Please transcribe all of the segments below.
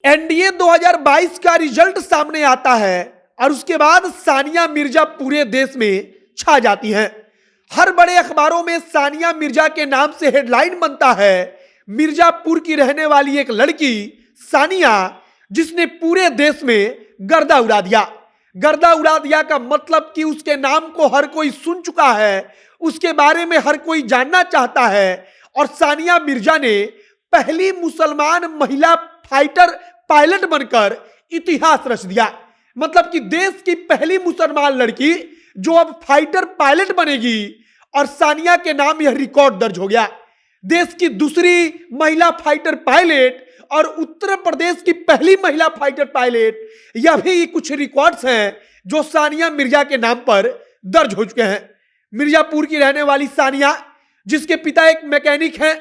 NDA 2022 का result सामने आता है और उसके बाद सानिया मिर्जा पूरे देश में छा जाती हैं। हर बड़े अखबारों में सानिया मिर्जा के नाम से हेडलाइन बनता है। मिर्जापुर की रहने वाली एक लड़की सानिया, जिसने पूरे देश में गर्दा उड़ा दिया। गर्दा उड़ा दिया का मतलब कि उसके नाम को हर कोई सुन चुका है, उसके बारे में हर कोई जानना चाहता है। और सानिया मिर्जा ने पहली मुसलमान महिला फाइटर पायलट बनकर इतिहास रच दिया। मतलब कि देश की पहली मुसलमान लड़की जो अब फाइटर पायलट बनेगी, और सानिया के नाम यह रिकॉर्ड दर्ज हो गया। देश की दूसरी महिला फाइटर पायलट और उत्तर प्रदेश की पहली महिला फाइटर पायलट, यह भी कुछ रिकॉर्ड्स हैं जो सानिया मिर्जा के नाम पर दर्ज हो चुके हैं। मिर्जापुर की रहने वाली सानिया, जिसके पिता एक मैकेनिक हैं,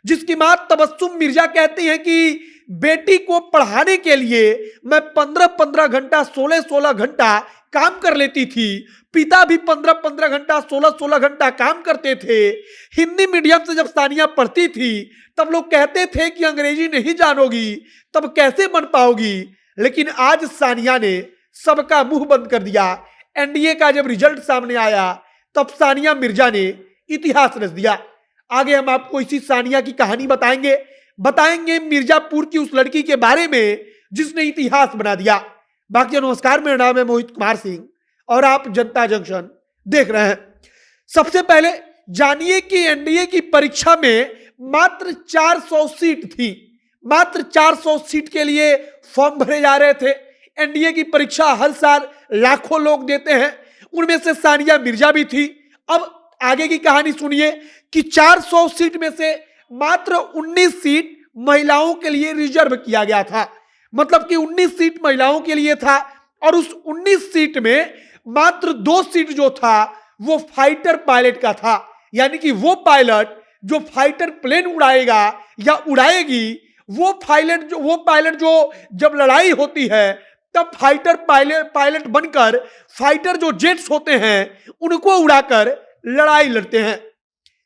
जिसकी मां तबस्सुम मिर्जा कहती हैं कि बेटी को पढ़ाने के लिए मैं 15-15 घंटा 16-16 घंटा काम कर लेती थी। पिता भी 15-15 घंटा 16-16 घंटा काम करते थे। हिंदी मीडियम से जब सानिया पढ़ती थी तब लोग कहते थे कि अंग्रेजी नहीं जानोगी तब कैसे बन पाओगी, लेकिन आज सानिया ने सबका मुंह बंद कर दिया। एनडीए का जब रिजल्ट सामने आया तब सानिया मिर्जा ने इतिहास रच दिया। आगे हम आपको इसी सानिया की कहानी बताएंगे मिर्जापुर की उस लड़की के बारे में जिसने इतिहास बना दिया। बाकी नमस्कार, मेरा नाम है मोहित कुमार सिंह और आप जनता जंक्शन देख रहे हैं। सबसे पहले जानिए कि एनडीए की परीक्षा में मात्र 400 सीट थी। मात्र 400 सीट के लिए फॉर्म भरे जा रहे थे। एनडीए की परीक्षा हर साल लाखों लोग देते हैं, उनमें से सानिया मिर्जा भी थी। अब आगे की कहानी सुनिए कि 400 सीट में से मात्र 19 सीट महिलाओं के लिए रिजर्व किया गया था। मतलब कि 19 सीट महिलाओं के लिए था और उस 19 सीट में मात्र 2 सीट जो था वो फाइटर पायलट का था। यानी कि वो पायलट जो फाइटर प्लेन उड़ाएगा या उड़ाएगी, वो पायलट जो जब लड़ाई होती है तब फाइटर पायलट बनकर फाइटर जो जेट्स होते हैं उनको उड़ाकर लड़ाई लड़ते हैं।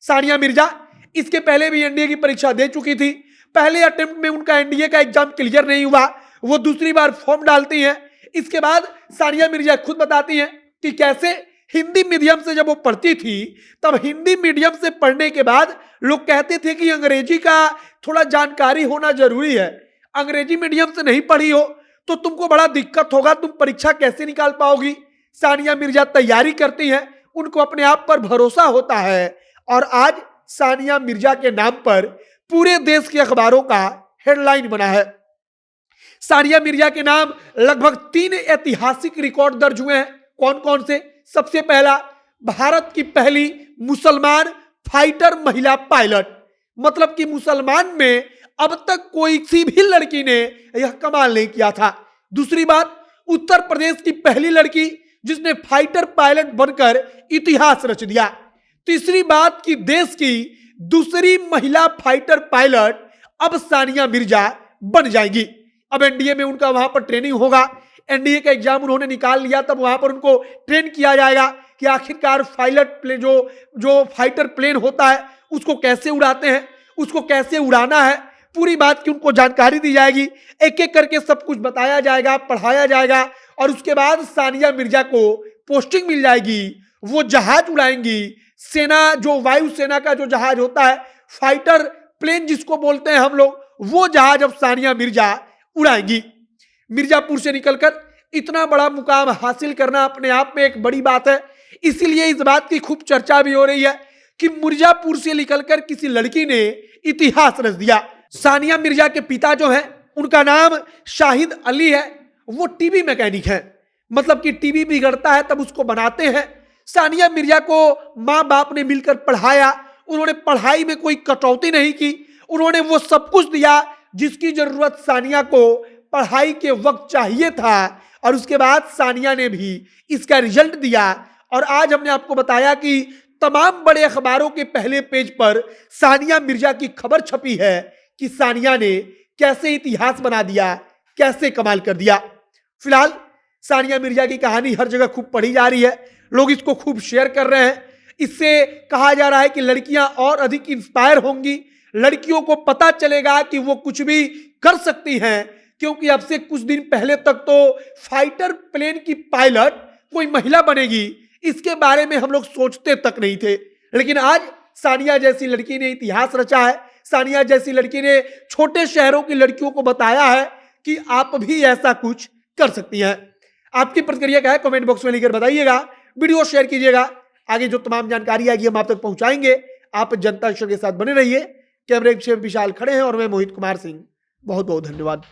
सानिया मिर्जा इसके पहले भी एनडीए की परीक्षा दे चुकी थी। पहले अटेम्प्ट में उनका एनडीए का एग्जाम क्लियर नहीं हुआ, वो दूसरी बार फॉर्म डालती हैं। इसके बाद सानिया मिर्जा खुद बताती हैं कि कैसे हिंदी मीडियम से जब वो पढ़ती थी तब हिंदी मीडियम से पढ़ने के बाद लोग कहते थे कि अंग्रेजी का थोड़ा जानकारी होना जरूरी है। अंग्रेजी मीडियम से नहीं पढ़ी हो तो तुमको बड़ा दिक्कत होगा, तुम परीक्षा कैसे निकाल पाओगी। सानिया मिर्जा तैयारी करती हैं, उनको अपने आप पर भरोसा होता है और आज सानिया मिर्जा के नाम पर पूरे देश के अखबारों का हेडलाइन बना है। सानिया मिर्जा के नाम लगभग 3 ऐतिहासिक रिकॉर्ड दर्ज हुए हैं। कौन कौन से? सबसे पहला, भारत की पहली मुसलमान फाइटर महिला पायलट। मतलब कि मुसलमान में अब तक कोई सी भी लड़की ने यह कमाल नहीं किया था। दूसरी बात, उत्तर प्रदेश की पहली लड़की जिसने फाइटर पायलट बनकर इतिहास रच दिया। तीसरी बात कि देश की दूसरी महिला फाइटर पायलट अब सानिया मिर्जा बन जाएंगी। अब एनडीए में उनका वहां पर ट्रेनिंग होगा। एनडीए का एग्जाम उन्होंने निकाल लिया, तब वहां पर उनको ट्रेन किया जाएगा कि आखिरकार पायलट प्लेन जो फाइटर प्लेन होता है उसको कैसे उड़ाते हैं, उसको कैसे उड़ाना है, पूरी बात की उनको जानकारी दी जाएगी। एक एक करके सब कुछ बताया जाएगा, पढ़ाया जाएगा और उसके बाद सानिया मिर्जा को पोस्टिंग मिल जाएगी। वो जहाज उड़ाएंगी। सेना, जो वायुसेना का जो जहाज होता है, फाइटर प्लेन जिसको बोलते हैं हम लोग, वो जहाज अब सानिया मिर्जा उड़ाएंगी। मिर्जापुर से निकलकर इतना बड़ा मुकाम हासिल करना अपने आप में एक बड़ी बात है। इसीलिए इस बात की खूब चर्चा भी हो रही है कि मिर्जापुर से निकलकर किसी लड़की ने इतिहास रच दिया। सानिया मिर्जा के पिता जो है उनका नाम शाहिद अली है। वो टीवी मैकेनिक है। मतलब कि टीवी बिगड़ता है तब उसको बनाते हैं। सानिया मिर्जा को माँ बाप ने मिलकर पढ़ाया। उन्होंने पढ़ाई में कोई कटौती नहीं की। उन्होंने वो सब कुछ दिया जिसकी जरूरत सानिया को पढ़ाई के वक्त चाहिए था। और उसके बाद सानिया ने भी इसका रिजल्ट दिया और आज हमने आपको बताया कि तमाम बड़े अखबारों के पहले पेज पर सानिया मिर्जा की खबर छपी है कि सानिया ने कैसे इतिहास बना दिया, कैसे कमाल कर दिया। फिलहाल सानिया मिर्जा की कहानी हर जगह खूब पढ़ी जा रही है, लोग इसको खूब शेयर कर रहे हैं। इससे कहा जा रहा है कि लड़कियां और अधिक इंस्पायर होंगी, लड़कियों को पता चलेगा कि वो कुछ भी कर सकती हैं, क्योंकि अब से कुछ दिन पहले तक तो फाइटर प्लेन की पायलट कोई महिला बनेगी, इसके बारे में हम लोग सोचते तक नहीं थे। लेकिन आज सानिया जैसी लड़की ने इतिहास रचा है। सानिया जैसी लड़की ने छोटे शहरों की लड़कियों को बताया है कि आप भी ऐसा कुछ कर सकती हैं। आपकी प्रतिक्रिया क्या है कमेंट बॉक्स में लिखकर बताइएगा। वीडियो शेयर कीजिएगा। आगे जो तमाम जानकारी आएगी हम आप तक पहुंचाएंगे। आप जनता शो के साथ बने रहिए। कैमरे पीछे विशाल खड़े हैं और मैं मोहित कुमार सिंह। बहुत बहुत धन्यवाद।